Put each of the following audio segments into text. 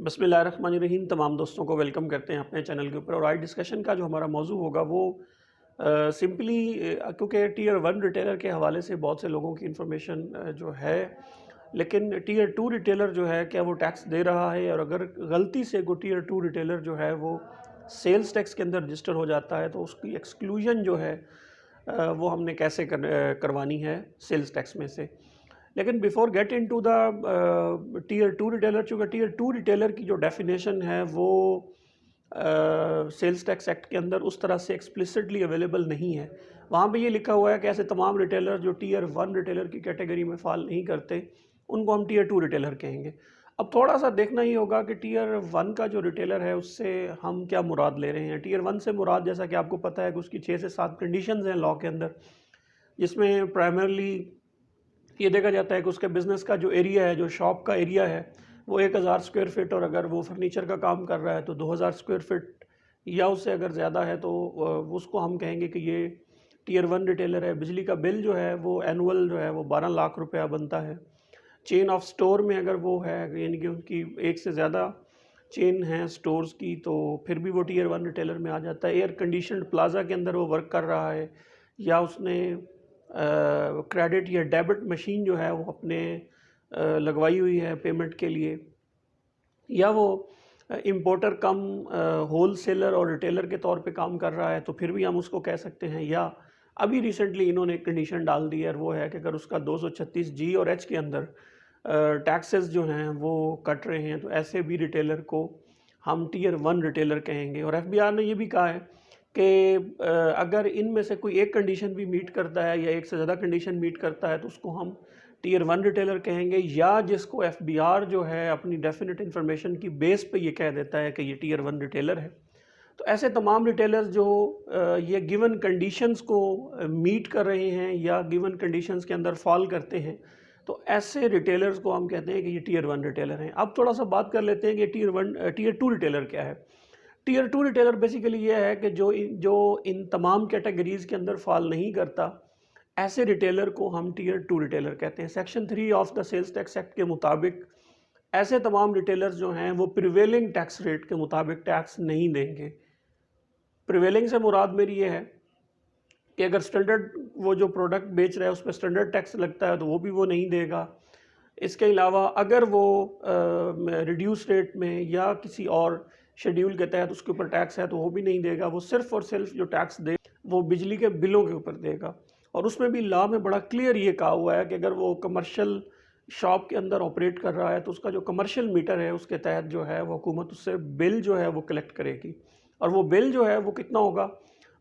बिस्मिल्लाहिर्रहमानिर्रहीम। तमाम दोस्तों को वेलकम करते हैं अपने चैनल के ऊपर। और आज डिस्कशन का जो हमारा मौजू होगा वो सिंपली क्योंकि टियर वन रिटेलर के हवाले से बहुत से लोगों की इंफॉर्मेशन जो है, लेकिन टियर टू रिटेलर जो है क्या वो टैक्स दे रहा है, और अगर गलती से कोई टियर टू रिटेलर जो है वो सेल्स टैक्स के अंदर रजिस्टर हो जाता है तो उसकी एक्सक्लूजन जो है वो हमने कैसे करवानी है सेल्स टैक्स में से। लेकिन before get in to the tier two retailer, चूँकि टियर टू रिटेलर की जो डेफिनेशन है वो सेल्स टैक्स एक्ट के अंदर उस तरह से एक्सप्लिसिटली अवेलेबल नहीं है। वहाँ पे ये लिखा हुआ है कि ऐसे तमाम रिटेलर जो टियर वन रिटेलर की कैटेगरी में फ़ॉल नहीं करते उनको हम टियर टू रिटेलर कहेंगे। अब थोड़ा सा देखना ही होगा कि टियर वन का जो रिटेलर है उससे हम क्या मुराद ले रहे हैं। टियर वन से मुराद, जैसा कि आपको पता है कि उसकी 6 से 7 कंडीशंस हैं लॉ के अंदर, जिसमें प्राइमरली ये देखा जाता है कि उसके बिज़नेस का जो एरिया है, जो शॉप का एरिया है, वो 1000 स्क्वायर फीट, और अगर वो फर्नीचर का काम कर रहा है तो 2000 स्क्वायर फीट या उससे अगर ज़्यादा है तो उसको हम कहेंगे कि ये टियर वन रिटेलर है। बिजली का बिल जो है वो एनुअल जो है वो 12 लाख रुपया बनता है। चेन ऑफ स्टोर में अगर वो है, यानी कि उनकी एक से ज़्यादा चेन है स्टोर्स की, तो फिर भी वो टियर वन रिटेलर में आ जाता है। एयर कंडीशनड प्लाजा के अंदर वो वर्क कर रहा है, या उसने क्रेडिट या डेबिट मशीन जो है वो अपने लगवाई हुई है पेमेंट के लिए, या वो इम्पोर्टर कम होल सेलर और रिटेलर के तौर पे काम कर रहा है, तो फिर भी हम उसको कह सकते हैं। या अभी रिसेंटली इन्होंने एक कंडीशन डाल दी है, और वो है कि अगर उसका 236 जी और एच के अंदर टैक्सेस जो हैं वो कट रहे हैं, तो ऐसे भी रिटेलर को हम टियर वन रिटेलर कहेंगे। और एफबीआर ने ये भी कहा है कि अगर इनमें से कोई एक कंडीशन भी मीट करता है या एक से ज़्यादा कंडीशन मीट करता है तो उसको हम टियर वन रिटेलर कहेंगे, या जिसको एफबीआर जो है अपनी डेफिनेट इन्फॉर्मेशन की बेस पे ये कह देता है कि ये टियर वन रिटेलर है। तो ऐसे तमाम रिटेलर्स जो ये गिवन कंडीशंस को मीट कर रहे हैं या गिवन कंडीशंस के अंदर फॉल करते हैं, तो ऐसे रिटेलर्स को हम कहते हैं कि ये टियर वन रिटेलर हैं। अब थोड़ा सा बात कर लेते हैं कि टियर टू रिटेलर क्या है। टियर टू रिटेलर बेसिकली ये है कि जो इन तमाम कैटेगरीज़ के अंदर फॉल नहीं करता, ऐसे रिटेलर को हम टियर टू रिटेलर कहते हैं। Section 3 of the sales tax act के मुताबिक ऐसे तमाम रिटेलर्स जो हैं वो प्रिवेलिंग टैक्स रेट के मुताबिक टैक्स नहीं देंगे। प्रिवेलिंग से मुराद मेरी ये है कि अगर स्टैंडर्ड वो जो प्रोडक्ट बेच रहा है उस पर स्टैंडर्ड टैक्स लगता है तो वो भी वो नहीं देगा। इसके अलावा अगर वो रिड्यूस रेट में या किसी और शेड्यूल के तहत उसके ऊपर टैक्स है तो वो भी नहीं देगा। वो सिर्फ़ और सिर्फ जो टैक्स दे वो बिजली के बिलों के ऊपर देगा। और उसमें भी लॉ में बड़ा क्लियर ये कहा हुआ है कि अगर वो कमर्शियल शॉप के अंदर ऑपरेट कर रहा है तो उसका जो कमर्शियल मीटर है उसके तहत जो है वो हुकूमत उससे बिल जो है वो कलेक्ट करेगी। और वो बिल जो है वो कितना होगा,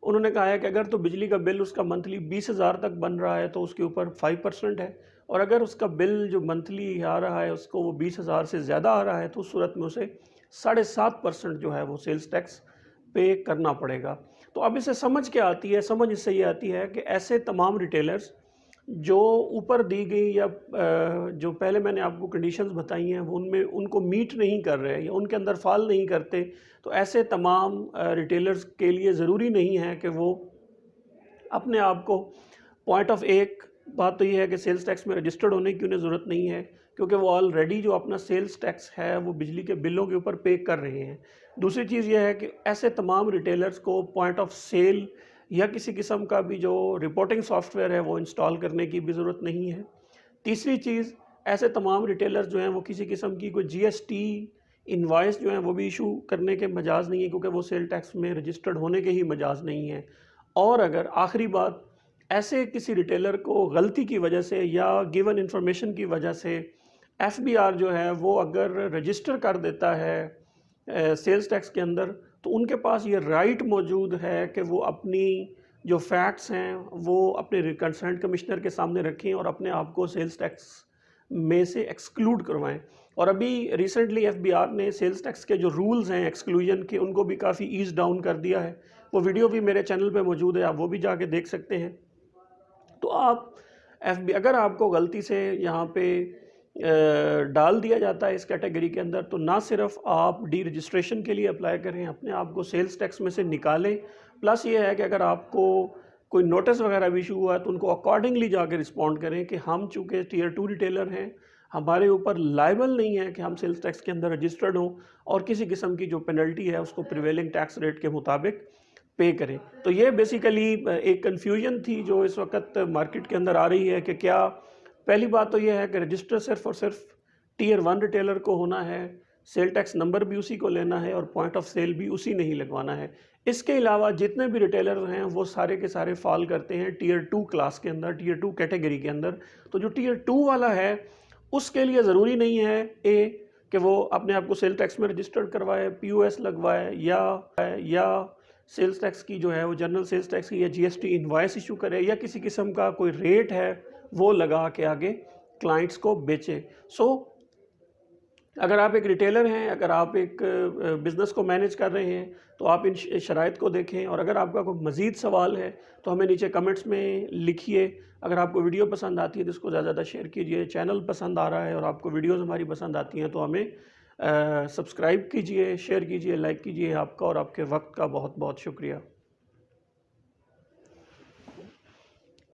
उन्होंने कहा है कि अगर तो बिजली का बिल उसका मंथली 20,000 तक बन रहा है तो उसके ऊपर 5% है, और अगर उसका बिल जो मंथली आ रहा है उसको वो 20,000 से ज़्यादा आ रहा है तो उस सूरत में उसे 7.5% जो है वो सेल्स टैक्स पे करना पड़ेगा। तो अब इसे समझ क्या आती है? समझ इससे ये आती है कि ऐसे तमाम रिटेलर्स जो ऊपर दी गई या जो पहले मैंने आपको कंडीशंस बताई हैं वो उनमें उनको मीट नहीं कर रहे या उनके अंदर फॉल नहीं करते, तो ऐसे तमाम रिटेलर्स के लिए ज़रूरी नहीं है कि वो अपने आप को पॉइंट ऑफ एक बात तो ये है कि सेल्स टैक्स में रजिस्टर्ड होने की उन्हें ज़रूरत नहीं है, क्योंकि वो ऑलरेडी जो अपना सेल्स टैक्स है वो बिजली के बिलों के ऊपर पे कर रहे हैं। दूसरी चीज़ ये है कि ऐसे तमाम रिटेलर्स को पॉइंट ऑफ सेल या किसी किस्म का भी जो रिपोर्टिंग सॉफ्टवेयर है वो इंस्टॉल करने की भी ज़रूरत नहीं है। तीसरी चीज़, ऐसे तमाम रिटेलर्स जो हैं वो किसी किस्म की कोई जीएसटी इनवॉइस जो है वो भी इशू करने के मजाज नहीं है, क्योंकि वो सेल टैक्स में रजिस्टर्ड होने के ही मजाज नहीं है। और अगर आखिरी बात, ऐसे किसी रिटेलर को गलती की वजह से या गिवन इंफॉर्मेशन की वजह से एफबीआर जो है वो अगर रजिस्टर कर देता है सेल्स टैक्स के अंदर, तो उनके पास ये राइट मौजूद है कि वो अपनी जो फैक्ट्स हैं वो अपने कंसर्न्ड कमिश्नर के सामने रखें और अपने आप को सेल्स टैक्स में से एक्सक्लूड करवाएं। और अभी रिसेंटली एफबीआर ने सेल्स टैक्स के जो रूल्स हैं एक्सक्लूजन के उनको भी काफ़ी ईज डाउन कर दिया है। वो वीडियो भी मेरे चैनल पे मौजूद है, आप वो भी जाके देख सकते हैं। तो आप अगर आपको गलती से यहाँ पे डाल दिया जाता है इस कैटेगरी के अंदर, तो ना सिर्फ आप डी रजिस्ट्रेशन के लिए अप्लाई करें, अपने आप को सेल्स टैक्स में से निकालें, प्लस ये है कि अगर आपको कोई नोटिस वगैरह भी इशू हुआ है तो उनको अकॉर्डिंगली जाकर रिस्पॉन्ड करें कि हम चूँकि टियर टू रिटेलर हैं, हमारे ऊपर लायबल नहीं है कि हम सेल्स टैक्स के अंदर रजिस्टर्ड हों और किसी किस्म की जो पेनल्टी है उसको प्रिवेलिंग टैक्स रेट के मुताबिक पे करें। तो ये बेसिकली एक कन्फ्यूजन थी जो इस वक्त मार्केट के अंदर आ रही है कि क्या, पहली बात तो ये है कि रजिस्टर सिर्फ और सिर्फ टीयर 1 रिटेलर को होना है, सेल टैक्स नंबर भी उसी को लेना है और पॉइंट ऑफ सेल भी उसी ने ही लगवाना है। इसके अलावा जितने भी रिटेलर हैं वो सारे के सारे फॉल करते हैं टीयर 2 क्लास के अंदर, टीयर 2 कैटेगरी के अंदर। तो जो टीयर 2 वाला है उसके लिए ज़रूरी नहीं है कि वो अपने आप को सेल टैक्स में रजिस्टर्ड करवाए, पीओएस लगवाए या सेल्स टैक्स की जो है वो जनरल सेल्स टैक्स की या जीएसटी इनवॉइस इशू करे या किसी किस्म का कोई रेट है वो लगा के आगे क्लाइंट्स को बेचे। अगर आप एक रिटेलर हैं, अगर आप एक बिज़नेस को मैनेज कर रहे हैं तो आप इन शराइत को देखें, और अगर आपका कोई मज़ीद सवाल है तो हमें नीचे कमेंट्स में लिखिए। अगर आपको वीडियो पसंद आती है तो इसको ज़्यादा शेयर कीजिए। चैनल पसंद आ रहा है और आपको वीडियोज़ हमारी पसंद आती हैं तो हमें सब्सक्राइब कीजिए, शेयर कीजिए, लाइक कीजिए। आपका और आपके वक्त का बहुत बहुत शुक्रिया।